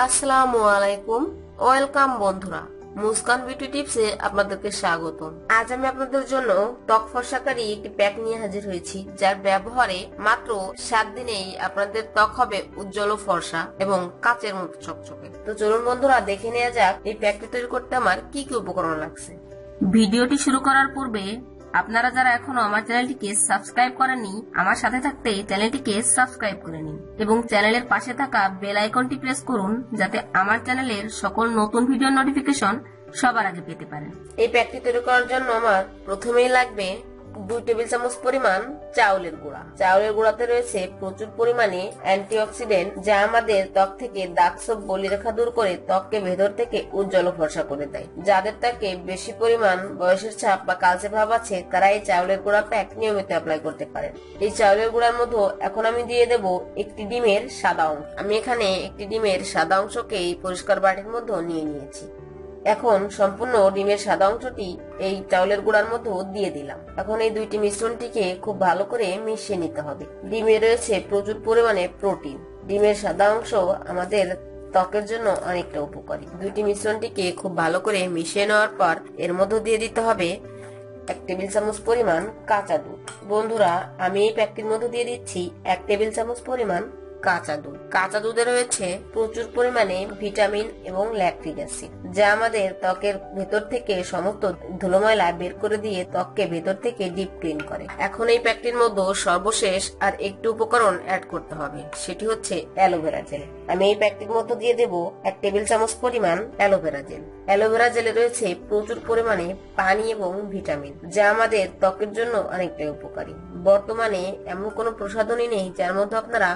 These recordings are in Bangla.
আসসালামু আলাইকুম, ওয়েলকাম বন্ধুরা। মুস্কান বিউটি টিপসে আপনাদেরকে স্বাগতম। আজ আমি আপনাদের জন্য ত্বক ফর্সাকারী একটি প্যাক নিয়ে হাজির হয়েছি, যার ব্যবহারে মাত্র 7 দিনেই আপনাদের ত্বক হবে উজ্জ্বল ও ফর্সা এবং কাচের মতো চকচকে। তো চলুন বন্ধুরা, দেখে নেওয়া যাক এই প্যাকটি তৈরি করতে আমার কি কি উপকরণ লাগছে। ভিডিওটি শুরু করার পূর্বে আপনারা যারা এখনো আমার চ্যানেলটিকে সাবস্ক্রাইব করেননি, আমার সাথে থাকতে চ্যানেলটিকে সাবস্ক্রাইব করে নিন এবং চ্যানেলের পাশে থাকা বেল আইকনটি প্রেস করুন, যাতে আমার চ্যানেলের সকল নতুন ভিডিও নোটিফিকেশন সবার আগে পেতে পারেন। এই প্যাকটি তৈরি করার জন্য আমার প্রথমেই লাগবে 2 টেবিল চামচ পরিমাণ চাউলের গুঁড়া। চাউলের গুঁড়াতে রয়েছে প্রচুর পরিমাণে অ্যান্টিঅক্সিডেন্ট, যা আমাদের ত্বক থেকে দাগ ছোপ বলিরেখা দূর করে ত্বককে ভেতর থেকে উজ্জ্বল ফর্সা করে দেয়। যাদের ত্বকে বেশি পরিমাণ বয়সের ছাপ বা কালচে ভাব আছে, তারা এই চাউলের গুঁড়া প্যাক নিয়মিত অ্যাপ্লাই করতে পারেন। এই চাউলের গুঁড়ার মধ্যে এখন আমি দিয়ে দেব একটি ডিমের সাদা অংশ। আমি এখানে একটি ডিমের সাদা অংশকে এই পরিষ্কার বাটির মধ্যে নিয়ে নিয়েছি। এখন সম্পূর্ণ ডিমের সাদা অংশটি এই চাউলের গুঁড়ার মধ্যে দিয়ে দিলাম। এখন এই দুইটি মিশ্রণটিকে খুব ভালো করে মিশিয়ে নিতে হবে। ডিমে রয়েছে প্রচুর পরিমাণে প্রোটিন। ডিমের সাদা অংশ আমাদের ত্বকের জন্য অনেকটা উপকারী। দুইটি মিশ্রণটিকে খুব ভালো করে মিশিয়ে নেওয়ার পর এর মধ্যে দিয়ে দিতে হবে 1 টেবিল চামচ পরিমাণ কাঁচা দুধ। বন্ধুরা, আমি এই প্যাকটির মধ্যে দিয়ে দিচ্ছি 1 টেবিল চামচ পরিমাণ কাঁচা দুধ। কাঁচা দুধে রয়েছে প্রচুর পরিমাণে ভিটামিন এবং ল্যাকটিক অ্যাসিড, যা আমাদের ত্বকের ভেতর থেকে সমস্ত ধুলোময়লা বের করে দিয়ে ত্বককে ভেতর থেকে ডিপ ক্লিন করে। এখন এই প্যাকটির মধ্যে সর্বশেষ আর একটু উপকরণ অ্যাড করতে হবে, সেটি হচ্ছে অ্যালোভেরা জেল। আমি এই প্যাকটির মধ্যে দিয়ে দেব 1 টেবিল চামচ পরিমাণ অ্যালোভেরা জেল। অ্যালোভেরা জেলে রয়েছে প্রচুর পরিমাণে পানি এবং ভিটামিন, যা আমাদের ত্বকের জন্য অনেকটাই উপকারী। বর্তমানে এমন কোনো প্রসাধনী নেই যার মধ্যে আপনারা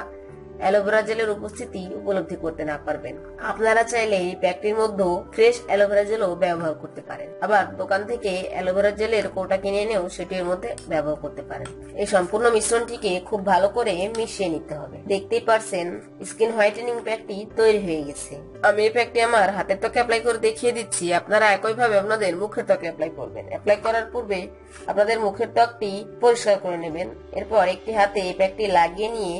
অ্যালোভেরা জেলের উপস্থিতি উপলব্ধি করতে না পারবেন। আপনারা চাইলে এই প্যাকটির মধ্যে ফ্রেশ অ্যালোভেরা জেলও ব্যবহার করতে পারেন। আবার দোকান থেকে অ্যালোভেরা জেলের কৌটা কিনে এনেও সেটি এর মধ্যে ব্যবহার করতে পারেন। এই সম্পূর্ণ মিশ্রণটিকে খুব ভালো করে মিশিয়ে নিতে হবে। দেখতেই পারছেন স্কিন হোয়াইটেনিং প্যাকটি তৈরি হয়ে গেছে। আমি এই প্যাকটি আমার হাতের ত্বকে অ্যাপ্লাই করে দেখিয়ে দিচ্ছি। আপনারা একইভাবে আপনাদের মুখের ত্বকে অ্যাপ্লাই করবেন। অ্যাপ্লাই করার পূর্বে আপনাদের মুখের ত্বকটি পরিষ্কার করে নেবেন। এরপর একটি হাতে এই প্যাকটি লাগিয়ে নিয়ে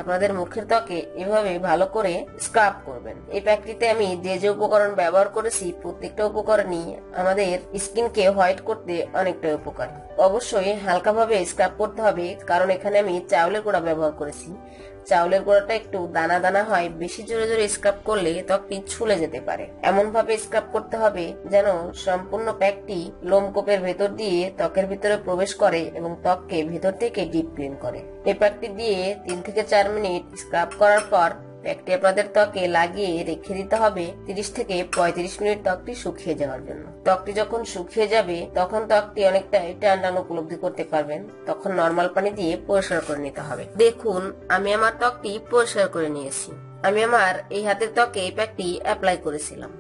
আপনাদের মুখের ত্বকে এভাবে ভালো করে স্ক্রাব করবেন। এই প্যাকটিতে আমি যে যে উপকরণ ব্যবহার করেছি, প্রত্যেকটা উপকরণই আমাদের স্কিনকে হোয়াইট করতে অনেকটা উপকারী। অবশ্যই হালকাভাবে স্ক্রাব করতে হবে, কারণ এখানে আমি চাউলের গুঁড়া ব্যবহার করেছি। চাউলের গুঁড়াটা একটু দানা দানা হয়, বেশি জোরে জোরে স্ক্রাব করলে ত্বকটি ছুলে যেতে পারে। এমন ভাবে স্ক্রাব করতে হবে যেন সম্পূর্ণ প্যাকটি লোমকূপের ভেতর দিয়ে ত্বকের ভিতরে প্রবেশ করে এবং ত্বককে ভেতর থেকে ডিপ ক্লিন করে। এই প্যাকটি দিয়ে 3 থেকে 4 মিনিট স্ক্রাব করার পর প্যাকটি আপনাদের ত্বকে লাগিয়ে রেখে দিতে হবে 30 থেকে 35 মিনিট ত্বকটি শুকিয়ে যাওয়ার জন্য। ত্বকটি যখন শুকিয়ে যাবে তখন ত্বকটি অনেকটা টান উপলব্ধি করতে পারবেন। তখন নরমাল পানি দিয়ে পরিষ্কার করে নিতে হবে। দেখুন, আমি আমার ত্বকটি পরিষ্কার করে নিয়েছি। আমি আমার এই হাতের ত্বকে এই প্যাকটি অ্যাপ্লাই করেছিলাম।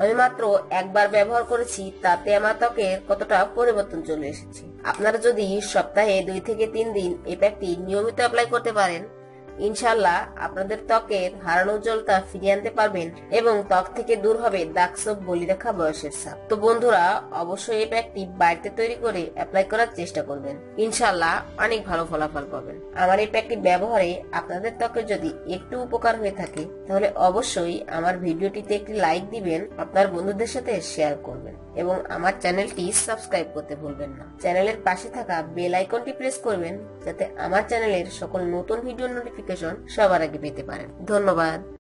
আমি মাত্র একবার ব্যবহার করেছি, তাতে আমার ত্বকের কতটা পরিবর্তন চলে এসেছে। আপনারা যদি সপ্তাহে 2 থেকে 3 দিন এই প্যাকটি নিয়মিত অ্যাপ্লাই করতে পারেন, ইনশাআল্লাহ আপনাদের ত্বকের হারানো উজ্জ্বলতা ফিরিয়ে আনতে পারবেন এবং ত্বক থেকে দূর হবে দাগ ছোপ বলিরেখা বয়সের ছাপ। তো বন্ধুরা, অবশ্যই এই প্যাকটি বাড়িতে তৈরি করে অ্যাপ্লাই করার চেষ্টা করবেন। ইনশাআল্লাহ অনেক ভালো ফলাফল পাবেন। আমার এই প্যাকটি ব্যবহারে আপনাদের ত্বকের যদি একটু উপকার হয়ে থাকে, তাহলে অবশ্যই আমার ভিডিওটিতে একটি লাইক দিবেন, আপনার বন্ধুদের সাথে শেয়ার করবেন এবং আমার চ্যানেলটি সাবস্ক্রাইব করতে ভুলবেন না। চ্যানেলের পাশে থাকা বেল আইকনটি প্রেস করবেন, যাতে আমার চ্যানেলের সকল নতুন ভিডিও নোটিফিকেশন সবার আগে পেতে পারেন। ধন্যবাদ।